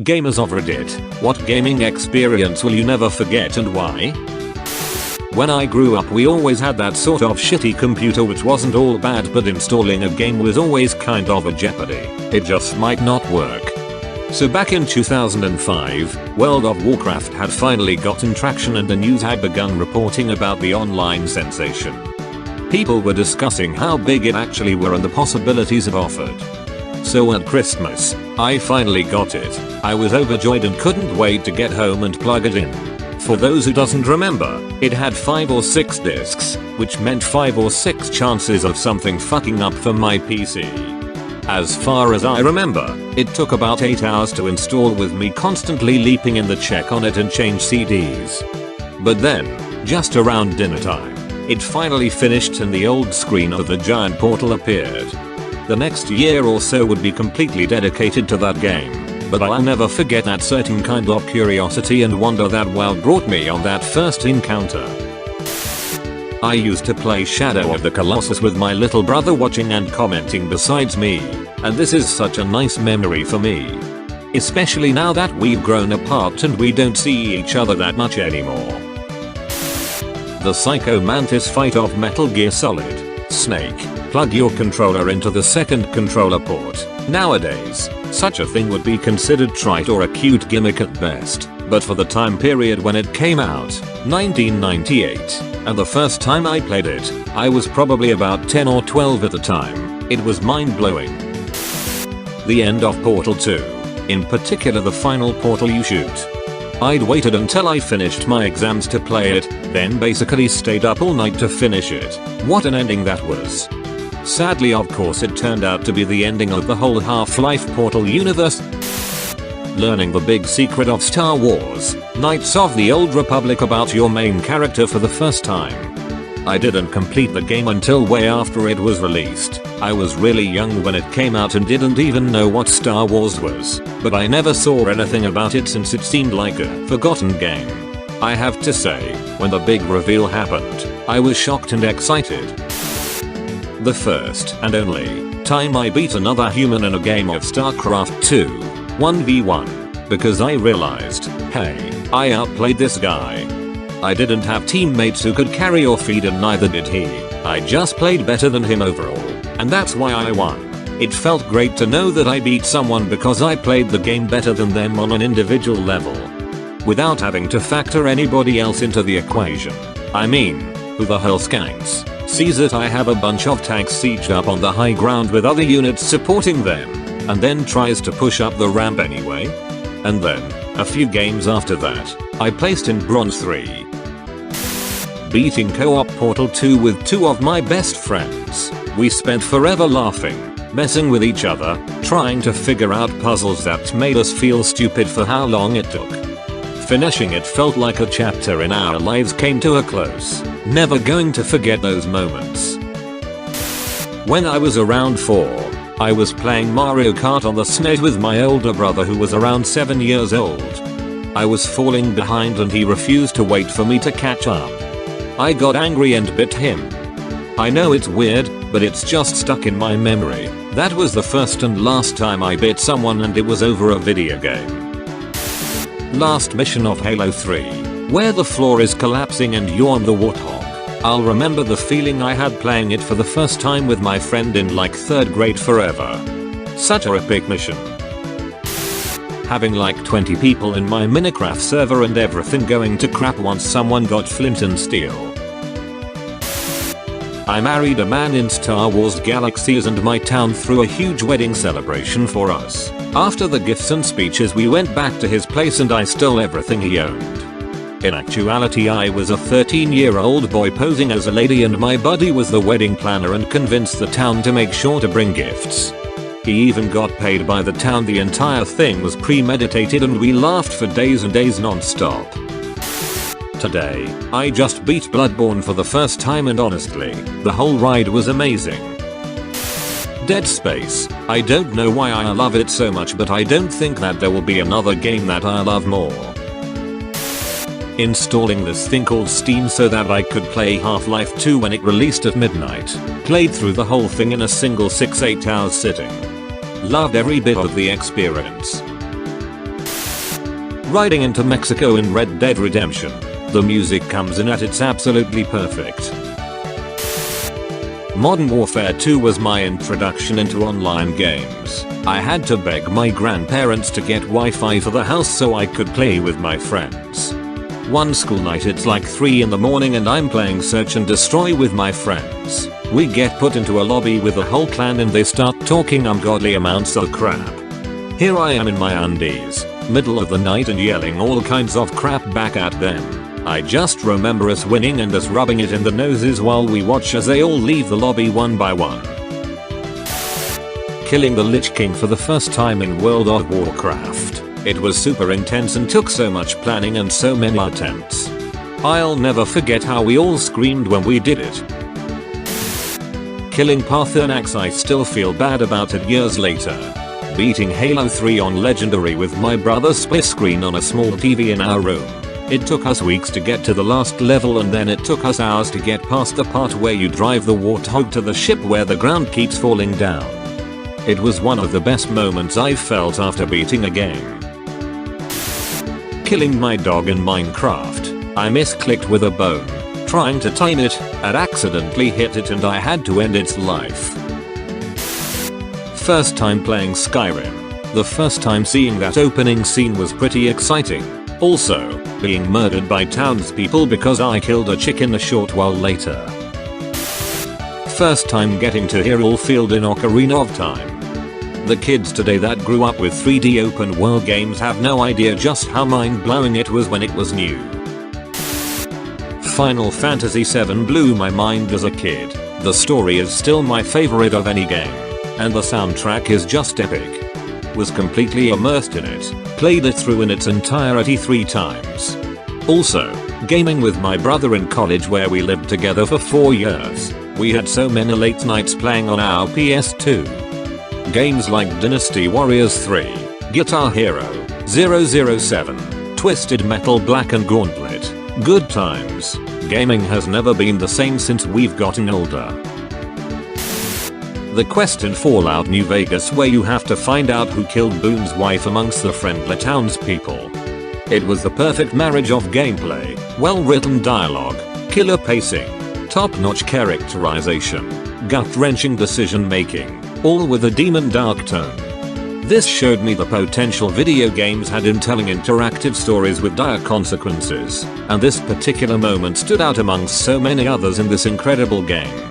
Gamers of Reddit, what gaming experience will you never forget and why? When I grew up we always had that sort of shitty computer which wasn't all bad, but installing a game was always kind of a jeopardy. It just might not work. So back in 2005, World of Warcraft had finally gotten traction and the news had begun reporting about the online sensation. People were discussing how big it actually were and the possibilities it offered. So at Christmas, I finally got it. I was overjoyed and couldn't wait to get home and plug it in. For those who doesn't remember, it had 5 or 6 discs, which meant 5 or 6 chances of something fucking up for my PC. As far as I remember, it took about 8 hours to install with me constantly leaping in the check on it and change CDs. But then, just around dinner time, it finally finished and the old screen of the giant portal appeared. The next year or so would be completely dedicated to that game, but I'll never forget that certain kind of curiosity and wonder that brought me on that first encounter. I used to play Shadow of the Colossus with my little brother watching and commenting besides me, and this is such a nice memory for me. Especially now that we've grown apart and we don't see each other that much anymore. The Psycho Mantis fight of Metal Gear Solid. Snake, plug your controller into the second controller port. Nowadays, such a thing would be considered trite or a cute gimmick at best, but for the time period when it came out, 1998, and the first time I played it, I was probably about 10 or 12 at the time, it was mind-blowing. The end of Portal 2. In particular the final portal you shoot. I'd waited until I finished my exams to play it, then basically stayed up all night to finish it. What an ending that was. Sadly of course it turned out to be the ending of the whole Half-Life Portal universe. Learning the big secret of Star Wars, Knights of the Old Republic about your main character for the first time. I didn't complete the game until way after it was released. I was really young when it came out and didn't even know what Star Wars was, but I never saw anything about it since it seemed like a forgotten game. I have to say, when the big reveal happened, I was shocked and excited. The first and only time I beat another human in a game of StarCraft 2, 1v1, because I realized, hey, I outplayed this guy. I didn't have teammates who could carry or feed and neither did he. I just played better than him overall, and that's why I won. It felt great to know that I beat someone because I played the game better than them on an individual level, without having to factor anybody else into the equation. I mean, who the hell skanks sees that I have a bunch of tanks sieged up on the high ground with other units supporting them, and then tries to push up the ramp anyway? And then, a few games after that, I placed in Bronze 3. Beating co-op Portal 2 with 2 of my best friends. We spent forever laughing, messing with each other, trying to figure out puzzles that made us feel stupid for how long it took. Finishing it felt like a chapter in our lives came to a close. Never going to forget those moments. When I was around 4, I was playing Mario Kart on the SNES with my older brother who was around 7 years old. I was falling behind and he refused to wait for me to catch up. I got angry and bit him. I know it's weird, but it's just stuck in my memory. That was the first and last time I bit someone and it was over a video game. Last mission of Halo 3, where the floor is collapsing and you're on the warthog. I'll remember the feeling I had playing it for the first time with my friend in like 3rd grade forever. Such a epic mission. Having like 20 people in my Minecraft server and everything going to crap once someone got flint and steel. I married a man in Star Wars Galaxies and my town threw a huge wedding celebration for us. After the gifts and speeches we went back to his place and I stole everything he owned. In actuality I was a 13-year-old boy posing as a lady and my buddy was the wedding planner and convinced the town to make sure to bring gifts. He even got paid by the town. The entire thing was premeditated and we laughed for days and days non-stop. Today, I just beat Bloodborne for the first time and honestly, the whole ride was amazing. Dead Space, I don't know why I love it so much, but I don't think that there will be another game that I love more. Installing this thing called Steam so that I could play Half-Life 2 when it released at midnight. Played through the whole thing in a single 6-8 hours sitting. Loved every bit of the experience. riding into Mexico in Red Dead Redemption. The music comes in at its absolutely perfect. Modern Warfare 2 was my introduction into online games. I had to beg my grandparents to get Wi-Fi for the house so I could play with my friends. One school night it's like 3 in the morning and I'm playing Search and Destroy with my friends. We get put into a lobby with the whole clan and they start talking ungodly amounts of crap. Here I am in my undies, middle of the night and yelling all kinds of crap back at them. I just remember us winning and us rubbing it in the noses while we watch as they all leave the lobby one by one. Killing the Lich King for the first time in World of Warcraft. It was super intense and took so much planning and so many attempts. I'll never forget how we all screamed when we did it. Killing Paarthurnax, I still feel bad about it years later. Beating Halo 3 on Legendary with my brother's split screen on a small TV in our room. It took us weeks to get to the last level and then it took us hours to get past the part where you drive the warthog to the ship where the ground keeps falling down. It was one of the best moments I've felt after beating a game. Killing my dog in Minecraft. I misclicked with a bone, trying to time it, and accidentally hit it and I had to end its life. First time playing Skyrim. The first time seeing that opening scene was pretty exciting. Also, being murdered by townspeople because I killed a chicken a short while later. First time getting to hear Allfield in Ocarina of Time. The kids today that grew up with 3D open world games have no idea just how mind-blowing it was when it was new. Final Fantasy VII blew my mind as a kid. The story is still my favorite of any game. And the soundtrack is just epic. Was completely immersed in it. Played it through in its entirety 3 times. Also, gaming with my brother in college where we lived together for 4 years. We had so many late nights playing on our PS2. Games like Dynasty Warriors 3, Guitar Hero, 007, Twisted Metal Black and Gauntlet. Good times. Gaming has never been the same since we've gotten older. The quest in Fallout New Vegas where you have to find out who killed Boone's wife amongst the friendly townspeople. It was the perfect marriage of gameplay, well-written dialogue, killer pacing, top-notch characterization, gut-wrenching decision-making, all with a demon dark tone. This showed me the potential video games had in telling interactive stories with dire consequences, and this particular moment stood out amongst so many others in this incredible game.